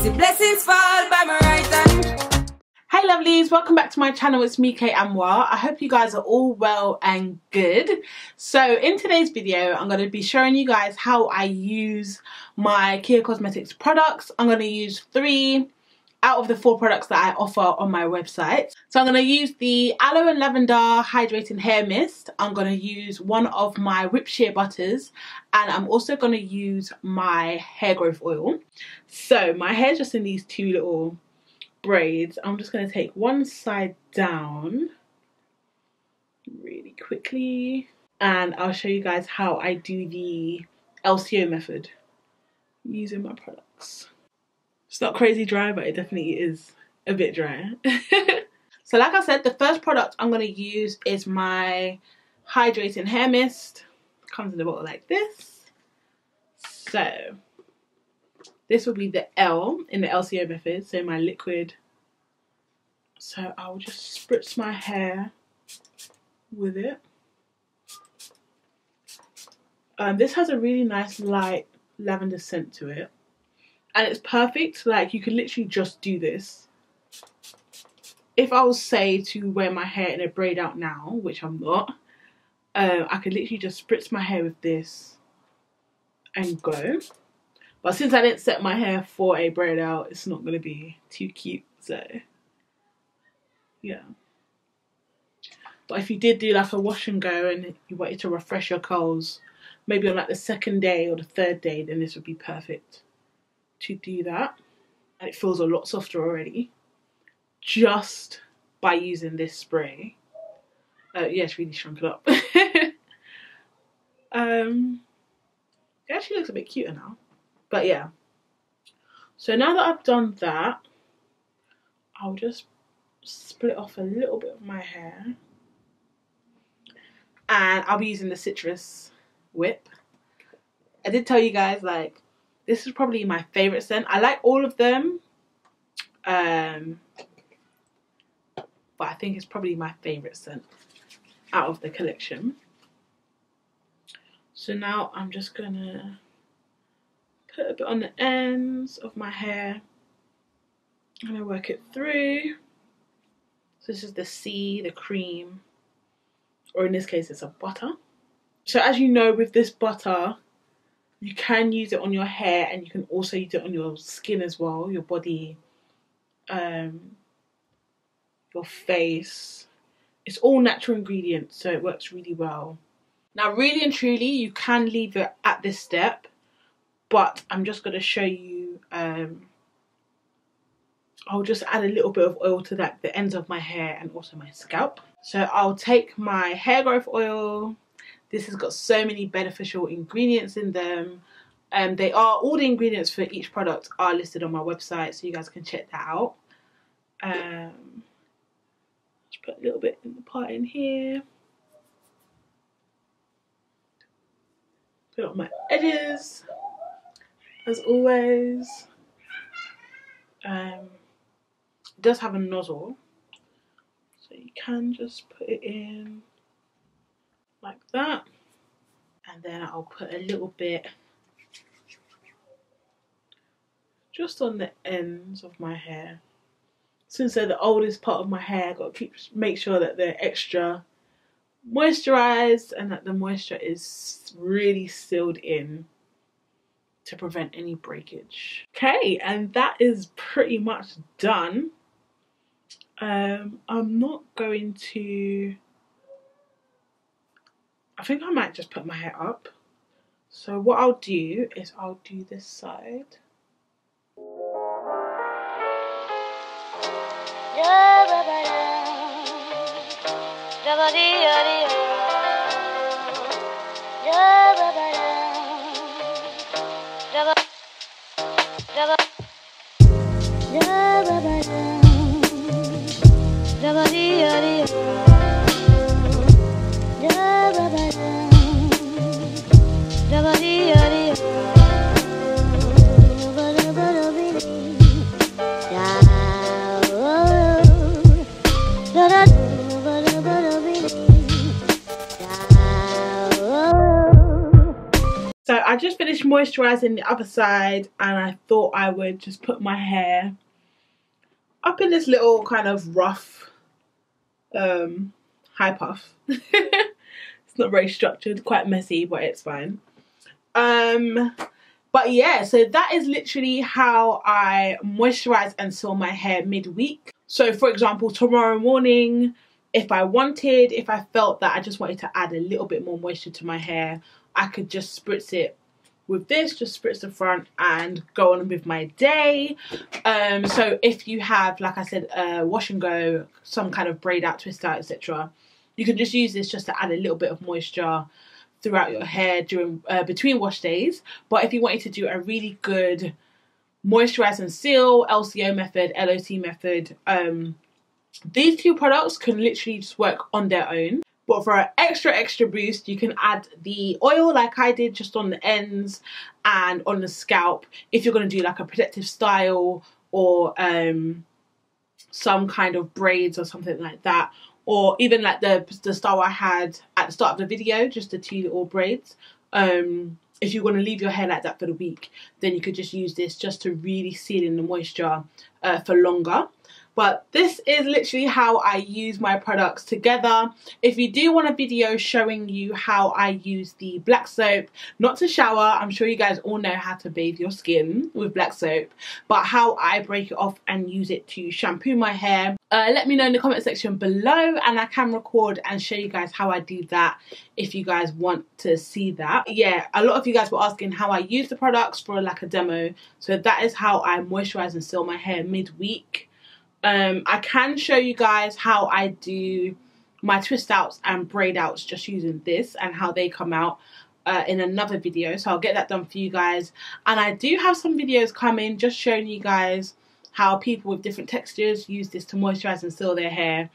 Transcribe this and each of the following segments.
The blessings fall by my right hand. Hi lovelies, welcome back to my channel. It's me, Kate Amwa. I hope you guys are all well and good. So in today's video, I'm going to be showing you guys how I use my Kiya Cosmetics products. I'm going to use 3 out of the 4 products that I offer on my website. So I'm going to use the Aloe and Lavender Hydrating Hair Mist. I'm going to use one of my whipped shea butters. And I'm also going to use my hair growth oil. So my hair's just in these 2 little braids. I'm just going to take one side down really quickly. And I'll show you guys how I do the LCO method using my products. It's not crazy dry, but it definitely is a bit dry. So like I said, the first product I'm going to use is my Hydrating Hair Mist. It comes in a bottle like this. So this will be the L in the LCO method, so my liquid. So I'll just spritz my hair with it. This has a really nice light lavender scent to it. And it's perfect, like you could literally just do this. If I was, say, to wear my hair in a braid out now, which I'm not, I could literally just spritz my hair with this and go. But since I didn't set my hair for a braid out, it's not going to be too cute, so yeah. But if you did do like a wash and go and you wanted to refresh your curls, maybe on like the 2nd day or the 3rd day, then this would be perfect to do that. And it feels a lot softer already just by using this spray. Yeah, it's really shrunk it up. It actually looks a bit cuter now. But yeah, so now that I've done that, I'll just split off a little bit of my hair. And I'll be using the citrus whip. I did tell you guys, like, this is probably my favourite scent. I like all of them. But I think it's probably my favourite scent out of the collection. So now I'm just gonna put a bit on the ends of my hair. I'm gonna work it through. So this is the C, the cream, or in this case it's a butter. So as you know, with this butter, you can use it on your hair and you can also use it on your skin as well, your body, your face. It's all natural ingredients, so it works really well. Now really and truly, you can leave it at this step, but I'm just going to show you, I'll just add a little bit of oil to that, the ends of my hair and also my scalp. So I'll take my hair growth oil. This has got so many beneficial ingredients in them. All the ingredients for each product are listed on my website, so you guys can check that out. Just put a little bit in the part in here. Put it on my edges, as always. It does have a nozzle, so you can just put it in like that, and then I'll put a little bit just on the ends of my hair. Since they're the oldest part of my hair, I've got to make sure that they're extra moisturized and that the moisture is really sealed in to prevent any breakage. Okay, and that is pretty much done. I'm not going to, I think I might just put my hair up. So what I'll do is I'll do this side. moisturising the other side, and I thought I would just put my hair up in this little kind of rough high puff. It's not very structured, quite messy, but it's fine. But yeah, so that is literally how I moisturise and seal my hair midweek. So for example, tomorrow morning, if I felt that I just wanted to add a little bit more moisture to my hair, I could just spritz it with this, just spritz the front and go on with my day. So if you have, like I said, wash and go, some kind of braid out, twist out, etc., you can just use this just to add a little bit of moisture throughout your hair during between wash days. But if you wanted to do a really good moisturize and seal, LCO method, LOT method, these two products can literally just work on their own. But for an extra boost, you can add the oil like I did, just on the ends and on the scalp, if you're going to do like a protective style or some kind of braids or something like that. Or even like the style I had at the start of the video, just the 2 little braids. If you're going to leave your hair like that for the week, then you could just use this just to really seal in the moisture for longer. But this is literally how I use my products together. If you do want a video showing you how I use the black soap, not to shower, I'm sure you guys all know how to bathe your skin with black soap, but how I break it off and use it to shampoo my hair, let me know in the comment section below, and I can record and show you guys how I do that if you guys want to see that. Yeah, a lot of you guys were asking how I use the products for like a demo, so that is how I moisturize and seal my hair midweek. I can show you guys how I do my twist outs and braid outs just using this and how they come out in another video, so I'll get that done for you guys. And I do have some videos coming just showing you guys how people with different textures use this to moisturize and seal their hair.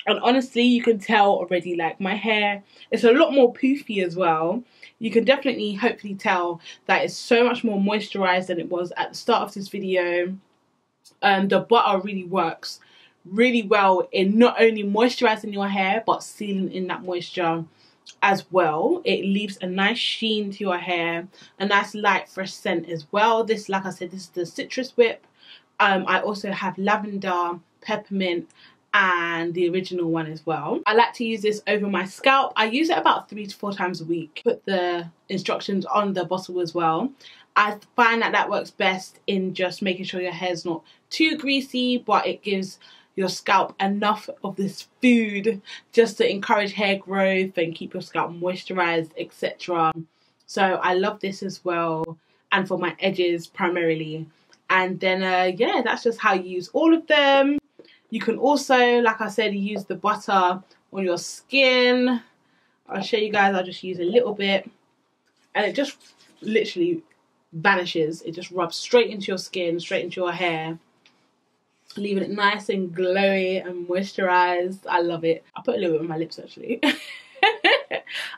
And honestly, you can tell already, like, my hair is a lot more poofy as well. You can definitely hopefully tell that it's so much more moisturized than it was at the start of this video. The butter really works really well in not only moisturizing your hair but sealing in that moisture as well. It leaves a nice sheen to your hair, a nice light fresh scent as well. This, like I said, this is the citrus whip. I also have lavender, peppermint, and the original one as well. I like to use this over my scalp. I use it about 3 to 4 times a week. Put the instructions on the bottle as well. I find that that works best in just making sure your hair's not too greasy, but it gives your scalp enough of this food just to encourage hair growth and keep your scalp moisturized, etc. So I love this as well, and for my edges primarily. And then yeah, that's just how you use all of them. You can also, like I said, use the butter on your skin. I'll show you guys. I'll just use a little bit, and it just literally vanishes. It just rubs straight into your skin, straight into your hair, leaving it nice and glowy and moisturized. I love it. I put a little bit on my lips actually.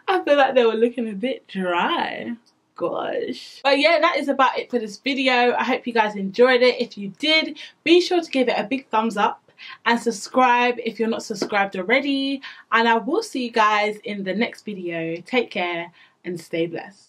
I feel like they were looking a bit dry. Gosh. But yeah, that is about it for this video. I hope you guys enjoyed it. If you did, be sure to give it a big thumbs up and subscribe if you're not subscribed already, and I will see you guys in the next video. Take care and stay blessed.